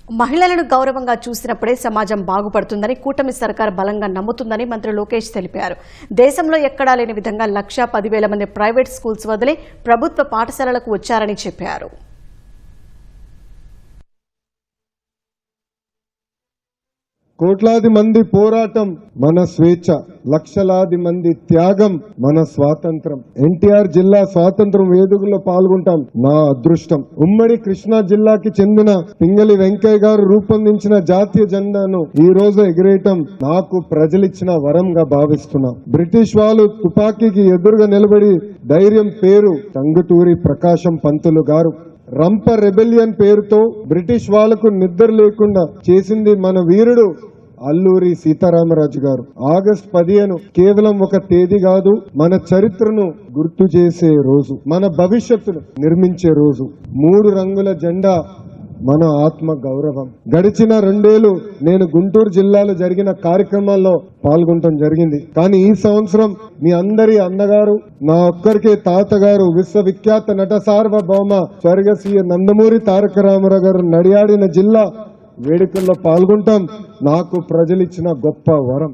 మహిళలను గౌరవంగా చూసినప్పుడే సమాజం బాగుపడుతుందని కూటమి సర్కార్ బలంగా నమ్ముతుందని మంత్రి లోకేష్ తెలిపారు. దేశంలో ఎక్కడా లేని విధంగా 1,10,000 మంది ప్రైవేట్ స్కూల్స్ వదిలి ప్రభుత్వ పాఠశాలలకు వచ్చారని చెప్పారు. కోట్లాది మంది పోరాటం మన స్వేచ్ఛ, లక్షలాది మంది త్యాగం మన స్వాతంత్రం. ఎన్టీఆర్ జిల్లా స్వాతంత్రం వేడుకల్లో పాల్గొంటాం నా అదృష్టం. ఉమ్మడి కృష్ణా జిల్లాకి చెందిన పింగళి వెంకయ్య గారు రూపొందించిన జాతీయ జెండాను ఈ రోజు ఎగిరేయటం నాకు ప్రజలిచ్చిన వరంగా భావిస్తున్నా. బ్రిటిష్ వాళ్ళు తుపాకీకి ఎదురుగా నిలబడి ధైర్యం పేరు టంగుటూరి ప్రకాశం పంతులు గారు. రంప రెబెలియన్ పేరుతో బ్రిటిష్ వాళ్లకు నిద్ర లేకుండా చేసింది మన వీరుడు అల్లూరి సీతారామరాజు గారు. ఆగస్టు 15 కేవలం ఒక తేదీ కాదు, మన చరిత్రను గుర్తు చేసే రోజు, మన భవిష్యత్తును నిర్మించే రోజు. 3 రంగుల జెండా మన ఆత్మ గౌరవం. గడిచిన 2 ఏళ్లు నేను గుంటూరు జిల్లాలో జరిగిన కార్యక్రమాల్లో పాల్గొనడం జరిగింది. కానీ ఈ సంవత్సరం మీ అందరి అన్నగారు, నా ఒక్కరికే తాతగారు, విశ్వవిఖ్యాత నట సార్వభౌమ స్వర్గీయ నందమూరి తారక రామారావు గారు నడియాడిన జిల్లా వేడుకల్లో పాల్గొంటాం నాకు ప్రజలిచ్చిన గొప్ప వరం.